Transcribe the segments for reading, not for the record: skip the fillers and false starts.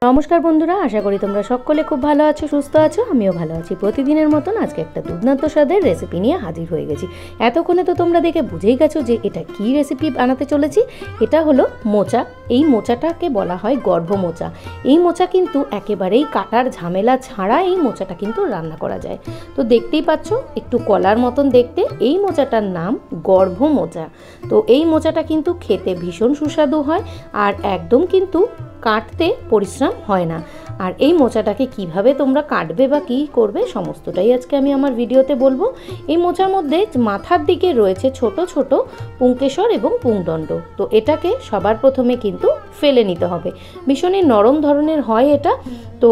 নমস্কার বন্ধুরা, আশা করি তোমরা সকলে খুব ভালো আছো, সুস্থ আছো। আমিও ভালো আছি। প্রতিদিনের মতন আজকে একটা দুর্দান্ত স্বাদের রেসিপি নিয়ে হাজির হয়ে গেছি। এতক্ষণে তো তোমরা দেখে বুঝেই গেছো যে এটা কি রেসিপি বানাতে চলেছি। এটা হলো মোচা। এই মোচাটাকে বলা হয় গর্ভ মোচা। এই মোচা কিন্তু একেবারেই কাটার ঝামেলা ছাড়া এই মোচাটা কিন্তু রান্না করা যায়। তো দেখতেই পাচ্ছ একটু কলার মতন দেখতে। এই মোচাটার নাম গর্ভ মোচা। তো এই মোচাটা কিন্তু খেতে ভীষণ সুস্বাদু হয় আর একদম কিন্তু কাটতে পরিশ্রম হয় না। আর এই মোচাটাকে কিভাবে তোমরা কাটবে বা কী করবে সমস্তটাই আজকে আমি আমার ভিডিওতে বলবো। এই মোচার মধ্যে মাথার দিকে রয়েছে ছোট ছোট পুংকেশর এবং পুংদণ্ড। তো এটাকে সবার প্রথমে কিন্তু ফেলে নিতে হবে। ভীষণই নরম ধরনের হয় এটা। তো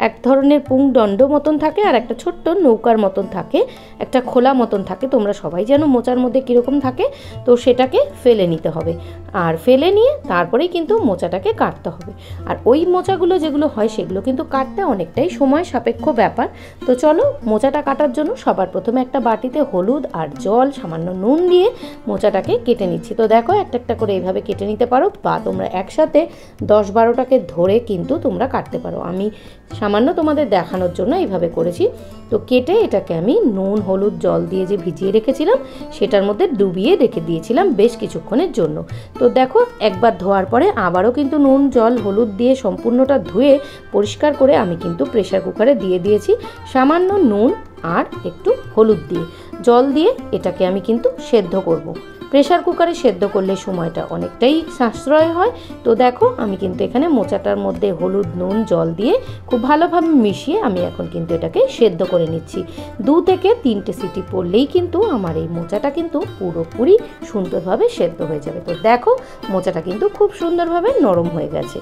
এক ধরনের পুংদণ্ড মতন থাকে আর একটা ছোট্ট নৌকার মতন থাকে, একটা খোলা মতন থাকে। তোমরা সবাই জানো মোচার মধ্যে কীরকম থাকে। তো সেটাকে ফেলে নিতে হবে আর ফেলে নিয়ে তারপরেই কিন্তু মোচাটাকে কাটতে হবে। আর ওই মোচাগুলো যেগুলো হয় সেগুলো কিন্তু কাটতে অনেকটাই সময় সাপেক্ষ ব্যাপার। তো চলো, মোচাটা কাটার জন্য সবার প্রথমে একটা বাটিতে হলুদ আর জল সামান্য নুন দিয়ে মোচাটাকে কেটে নিচ্ছি। তো দেখো, একটা একটা করে এইভাবে কেটে নিতে পারো বা তোমরা একসাথে 10-12টাকে ধরে কিন্তু তোমরা কাটতে পারো। আমি সামান্য তোমাদের দেখানোর জন্য এইভাবে করেছি। তো কেটে এটাকে আমি নুন হলুদ জল দিয়ে যে ভিজিয়ে রেখেছিলাম সেটার মধ্যে ডুবিয়ে রেখে দিয়েছিলাম বেশ কিছুক্ষণের জন্য। তো দেখো, একবার ধোয়ার পরে আবারও কিন্তু নুন জল হলুদ দিয়ে সম্পূর্ণটা ধুয়ে পরিষ্কার করে আমি কিন্তু প্রেসার কুকারে দিয়ে দিয়েছি সামান্য নুন আর একটু হলুদ দিয়ে। জল দিয়ে এটাকে আমি কিন্তু সেদ্ধ করব। প্রেসার কুকারে সেদ্ধ করলে সময়টা অনেকটাই সাশ্রয় হয়। তো দেখো, আমি কিন্তু এখানে মোচাটার মধ্যে হলুদ নুন জল দিয়ে খুব ভালোভাবে মিশিয়ে আমি এখন কিন্তু এটাকে সেদ্ধ করে নিচ্ছি। 2 থেকে 3টে সিটি পড়লেই কিন্তু আমার এই মোচাটা কিন্তু পুরোপুরি সুন্দরভাবে সেদ্ধ হয়ে যাবে। তো দেখো, মোচাটা কিন্তু খুব সুন্দরভাবে নরম হয়ে গেছে।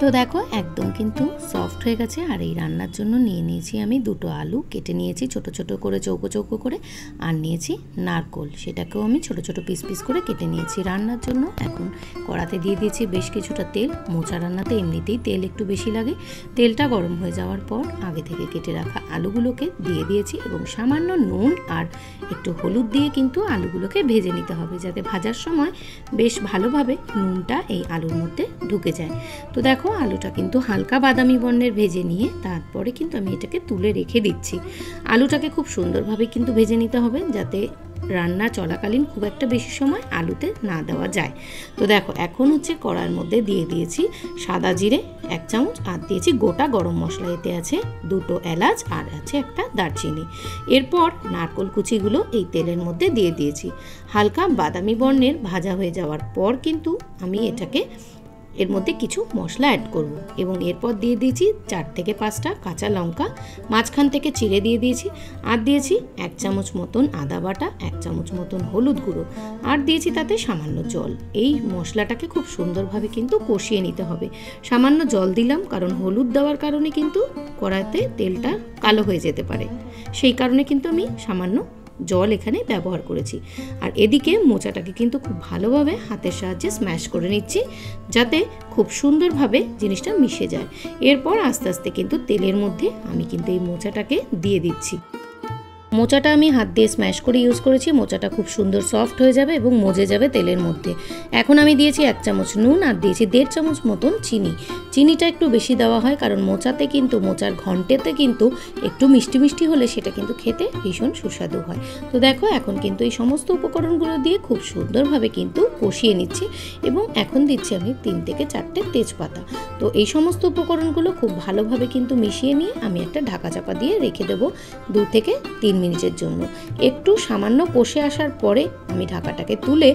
তো দেখো, একদম কিন্তু সফট হয়ে গেছে। আর এই রান্নার জন্য নিয়ে নিয়েছি আমি 2টো আলু কেটে নিয়েছি ছোট ছোট করে চৌকো চৌকো করে। আর নিয়েছি নারকোল, সেটাকেও আমি ছোট ছোট পিস পিস করে কেটে নিয়েছি রান্নার জন্য। এখন কড়াতে দিয়ে দিয়েছি বেশ কিছুটা তেল। মোচা রান্নাতে এমনিতেই তেল একটু বেশি লাগে। তেলটা গরম হয়ে যাওয়ার পর আগে থেকে কেটে রাখা আলুগুলোকে দিয়ে দিয়েছি এবং সামান্য নুন আর একটু হলুদ দিয়ে কিন্তু আলুগুলোকে ভেজে নিতে হবে, যাতে ভাজার সময় বেশ ভালোভাবে নুনটা এই আলুর মধ্যে ঢুকে যায়। তো দেখো, আলুটা কিন্তু হালকা বাদামি বর্ণের ভেজে নিয়ে তারপরে কিন্তু আমি এটাকে তুলে রেখে দিচ্ছি। আলুটাকে খুব সুন্দরভাবে কিন্তু ভেজে নিতে হবে, যাতে রান্না চলাকালীন খুব একটা বেশি সময় আলুতে না দেওয়া যায়। তো দেখো, এখন হচ্ছে কড়ার মধ্যে দিয়ে দিয়েছি সাদা জিরে 1 চামচ আর দিয়েছি গোটা গরম মশলা। এতে আছে 2টো এলাচ আর আছে একটা দারচিনি। এরপর নারকোল কুচিগুলো এই তেলের মধ্যে দিয়ে দিয়েছি। হালকা বাদামি বর্ণের ভাজা হয়ে যাওয়ার পর কিন্তু আমি এটাকে এর মধ্যে কিছু মশলা অ্যাড করব এবং এরপর দিয়ে দিয়েছি 4 থেকে 5টা কাঁচা লঙ্কা মাঝখান থেকে চিড়ে দিয়ে দিয়েছি। আর দিয়েছি 1 চামচ মতন আদা বাটা, 1 চামচ মতন হলুদ গুঁড়ো আর দিয়েছি তাতে সামান্য জল। এই মশলাটাকে খুব সুন্দরভাবে কিন্তু কষিয়ে নিতে হবে। সামান্য জল দিলাম কারণ হলুদ দেওয়ার কারণে কিন্তু কড়াইতে তেলটা কালো হয়ে যেতে পারে, সেই কারণে কিন্তু আমি সামান্য জল এখানে ব্যবহার করেছি। আর এদিকে মোচাটাকে কিন্তু খুব ভালোভাবে হাতের সাহায্যে স্ম্যাশ করে নিচ্ছি, যাতে খুব সুন্দরভাবে জিনিসটা মিশে যায়। এরপর আস্তে আস্তে কিন্তু তেলের মধ্যে আমি কিন্তু এই মোচাটাকে দিয়ে দিচ্ছি। মোচাটা আমি হাত দিয়ে স্ম্যাশ করে ইউজ করেছি। মোচাটা খুব সুন্দর সফট হয়ে যাবে এবং মজে যাবে তেলের মধ্যে। এখন আমি দিয়েছি 1 চামচ নুন আর দিয়েছি 1.5 চামচ মতন চিনি। চিনিটা একটু বেশি দেওয়া হয় কারণ মোচাতে কিন্তু মোচার ঘন্টেতে কিন্তু একটু মিষ্টি মিষ্টি হলে সেটা কিন্তু খেতে ভীষণ সুস্বাদু হয়। তো দেখো, এখন কিন্তু এই সমস্ত উপকরণগুলো দিয়ে খুব সুন্দরভাবে কিন্তু কষিয়ে নিচ্ছি এবং এখন দিচ্ছি আমি 3 থেকে 4টে তেজপাতা। তো এই সমস্ত উপকরণগুলো খুব ভালোভাবে কিন্তু মিশিয়ে নিয়ে আমি একটা ঢাকা চাপা দিয়ে রেখে দেবো 2 থেকে 3 মিনিটের জন্য। একটু সামান্য কষে আসার পরে আমি ঢাকাটাকে তুলে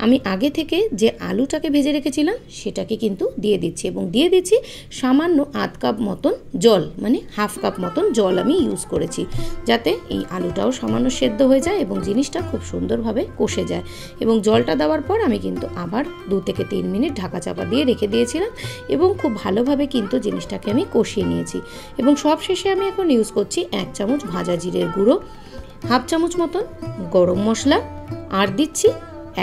আমি আগে থেকে যে আলুটাকে ভেজে রেখেছিলাম সেটাকে কিন্তু দিয়ে দিচ্ছি এবং দিয়ে দিচ্ছি সামান্য 1/2 কাপ মতন জল, মানে 1/2 কাপ মতন জল আমি ইউজ করেছি, যাতে এই আলুটাও সামান্য সেদ্ধ হয়ে যায় এবং জিনিসটা খুব সুন্দরভাবে কষে যায়। এবং জলটা দেওয়ার পর আমি কিন্তু আবার 2 থেকে 3 মিনিট ঢাকা চাপা দিয়ে রেখে দিয়েছিলাম এবং খুব ভালোভাবে কিন্তু জিনিসটাকে আমি কষিয়ে নিয়েছি। এবং সব শেষে আমি এখন ইউজ করছি 1 চামচ ভাজা জিরের গুঁড়ো, 1/2 চামচ মতন গরম মশলা আর দিচ্ছি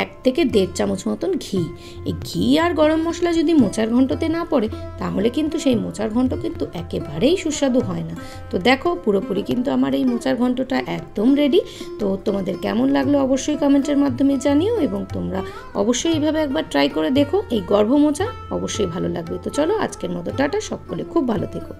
1 থেকে 1.5 চামচ মতন ঘি। এই ঘি আর গরম মশলা যদি মোচার ঘন্টতে না পড়ে তাহলে কিন্তু সেই মোচার ঘন্ট কিন্তু একেবারেই সুস্বাদু হয় না। তো দেখো পুরোপুরি কিন্তু আমার এই মোচার ঘন্টটা একদম রেডি। তো তোমাদের কেমন লাগলো অবশ্যই কমেন্টের মাধ্যমে জানিও, এবং তোমরা অবশ্যই এইভাবে একবার ট্রাই করে দেখো। এই গর্ভ মোচা অবশ্যই ভালো লাগবে। তো চলো আজকের মতো টাটা, সকলে খুব ভালো থেকো।